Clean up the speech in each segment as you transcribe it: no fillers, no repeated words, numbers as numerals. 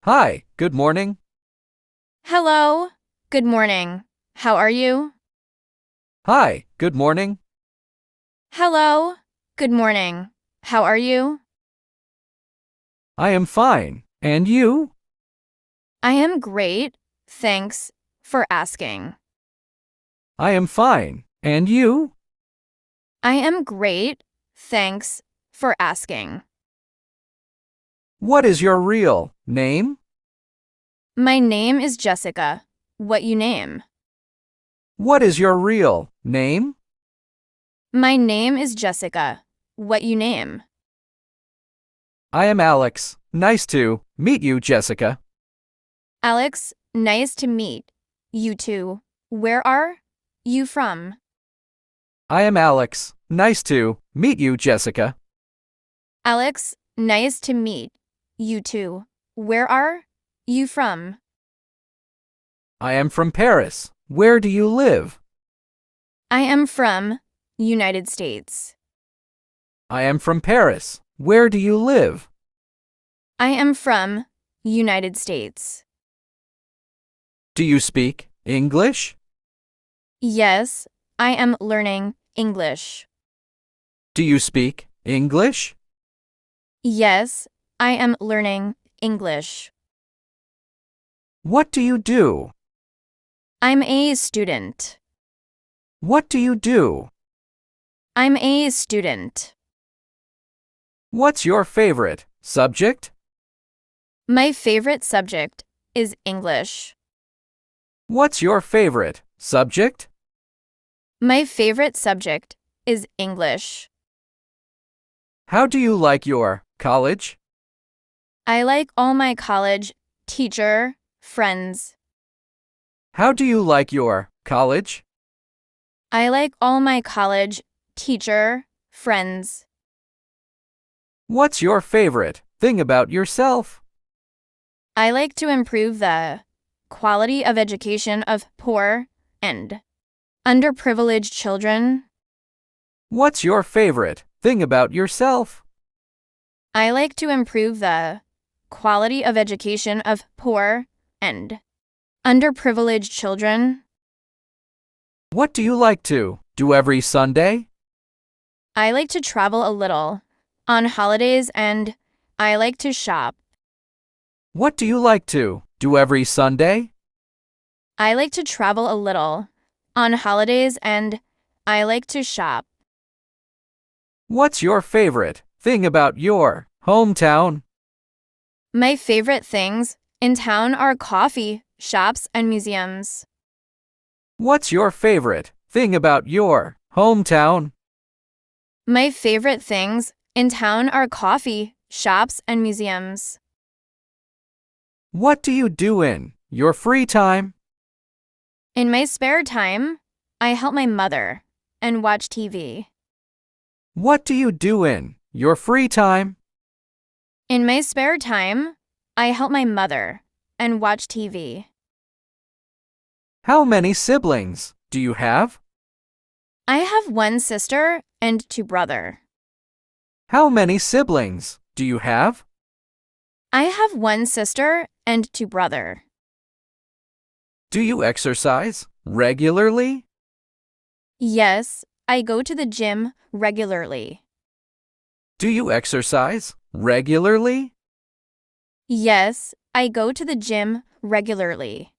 Hi, good morning. Hello. Good morning. How are you? Hi, good morning. Hello. Good morning. How are you? I am fine. And you? I am great. Thanks for asking. I am fine. And you? I am great. Thanks for asking. What is your real name? My name is Jessica. What you name? What is your real name? My name is Jessica. What you name? I am Alex. Nice to meet you, Jessica. Alex, nice to meet you too. Where are you from? I am Alex. Nice to meet you, Jessica. Alex, nice to meet you too. Where are you from? I am from Paris. Where do you live? I am from United States. I am from Paris. Where do you live? I am from United States. Do you speak English? Yes, I am learning English. Do you speak English? Yes, I am learning English. What do you do? I'm a student. What do you do? I'm a student. What's your favorite subject? My favorite subject is English. What's your favorite subject? My favorite subject is English. How do you like your college? I like all my college teacher friends. How do you like your college? I like all my college teacher friends. What's your favorite thing about yourself? I like to improve the quality of education of poor and underprivileged children. What's your favorite thing about yourself? I like to improve the quality of education of poor and underprivileged children. What do you like to do every Sunday? I like to travel a little on holidays and I like to shop. What do you like to do every Sunday? I like to travel a little on holidays and I like to shop. What's your favorite thing about your hometown? My favorite things in town are coffee shops and museums. What's your favorite thing about your hometown? My favorite things in town are coffee shops and museums. What do you do in your free time? In my spare time, I help my mother and watch TV. What do you do in your free time? In my spare time, I help my mother and watch TV. How many siblings do you have? I have one sister and two brothers. How many siblings do you have? I have one sister and two brothers. Do you exercise regularly? Yes, I go to the gym regularly. Do you exercise regularly? Yes, I go to the gym regularly.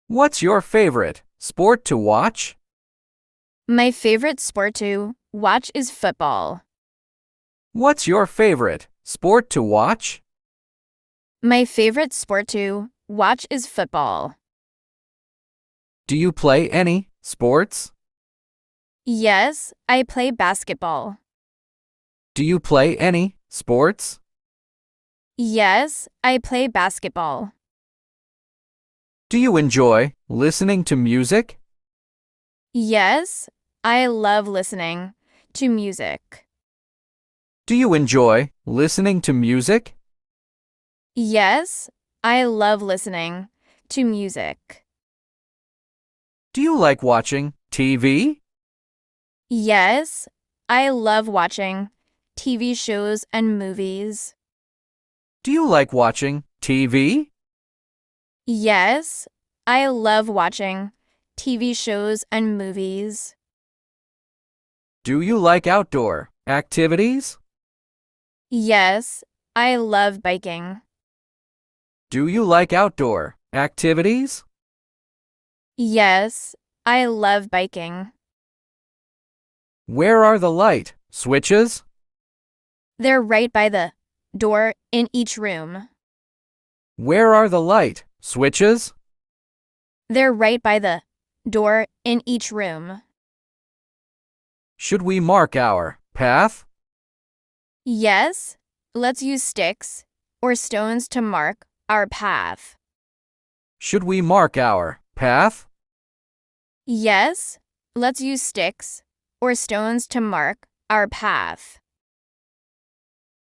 What's your favorite sport to watch? My favorite sport to watch is football. What's your favorite sport to watch? My favorite sport to watch is football. Do you play any sports? Yes, I play basketball. Do you play any sports? Yes, I play basketball. Do you enjoy listening to music? Yes, I love listening to music. Do you enjoy listening to music? Yes, I love listening to music. Do you like watching TV? Yes, I love watching TV shows and movies. Do you like watching TV? Yes, I love watching TV shows and movies. Do you like outdoor activities? Yes, I love biking. Do you like outdoor activities? Yes, I love biking. Where are the light switches? They're right by the door in each room. Where are the light switches? They're right by the door in each room. Should we mark our path? Yes, let's use sticks or stones to mark our path. Should we mark our path? Yes, let's use sticks or stones to mark our path.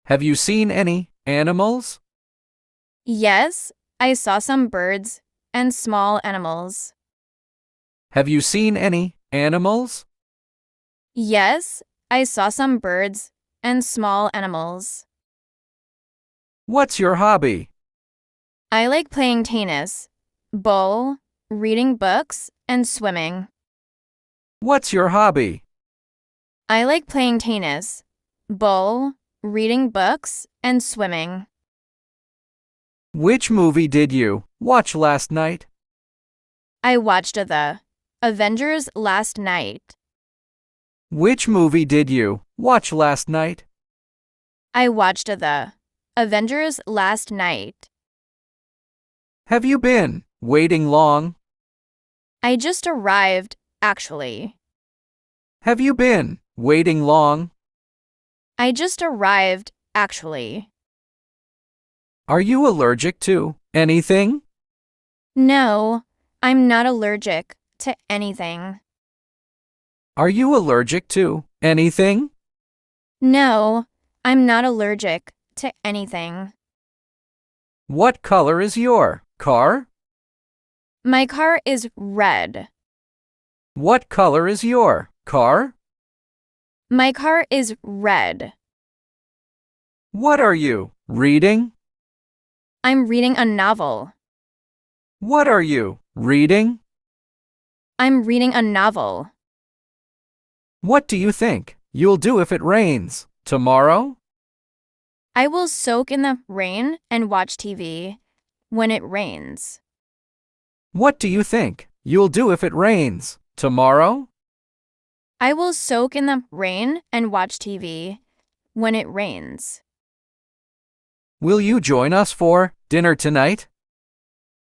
Have you seen any animals? Yes, I saw some birds and small animals. Have you seen any animals? Yes, I saw some birds and small animals. What's your hobby? I like playing tennis, bowl, reading books, and swimming. What's your hobby? I like playing tennis, bowl, reading books, and swimming. Which movie did you watch last night? I watched the Avengers last night. Which movie did you watch last night? I watched the Avengers last night. Have you been waiting long? I just arrived, actually. Have you been waiting long? I just arrived, actually. Are you allergic to anything? No, I'm not allergic to anything. Are you allergic to anything? No, I'm not allergic to anything. What color is your car? My car is red. What color is your car? My car is red. What are you reading? I'm reading a novel. What are you reading? I'm reading a novel. What do you think you'll do if it rains tomorrow? I will soak in the rain and watch TV when it rains. What do you think you'll do if it rains tomorrow? I will soak in the rain and watch TV when it rains. Will you join us for dinner tonight?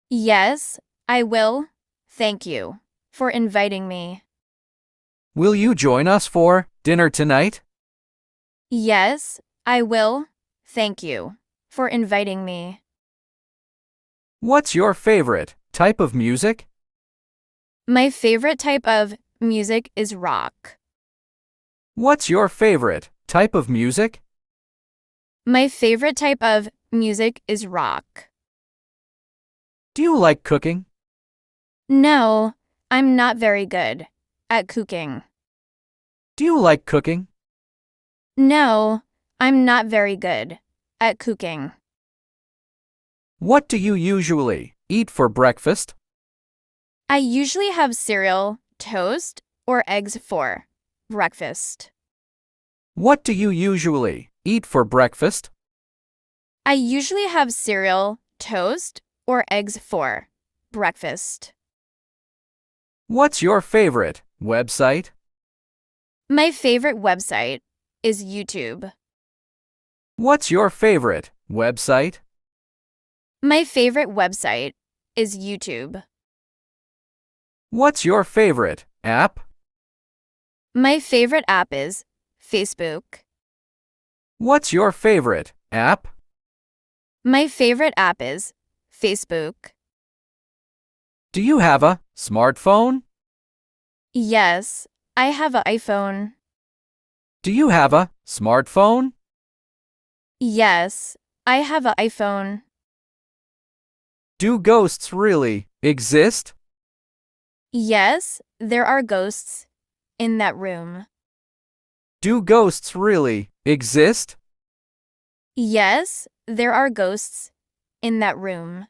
Yes, I will. Thank you for inviting me. Will you join us for dinner tonight? Yes, I will. Thank you for inviting me. What's your favorite type of music? My favorite type of music is rock. What's your favorite type of music? My favorite type of music is rock. Do you like cooking? No, I'm not very good at cooking. Do you like cooking? No, I'm not very good at cooking. What do you usually eat for breakfast? I usually have cereal, toast, or eggs for breakfast. What do you usually eat for breakfast? I usually have cereal, toast, or eggs for breakfast. What's your favorite website? My favorite website is YouTube. What's your favorite website? My favorite website is YouTube. What's your favorite app? My favorite app is Facebook. What's your favorite app? My favorite app is Facebook. Do you have a smartphone? Yes, I have an iPhone. Do you have a smartphone? Yes, I have an iPhone. Do ghosts really exist? Yes, there are ghosts in that room. Do ghosts really exist? Yes, there are ghosts in that room.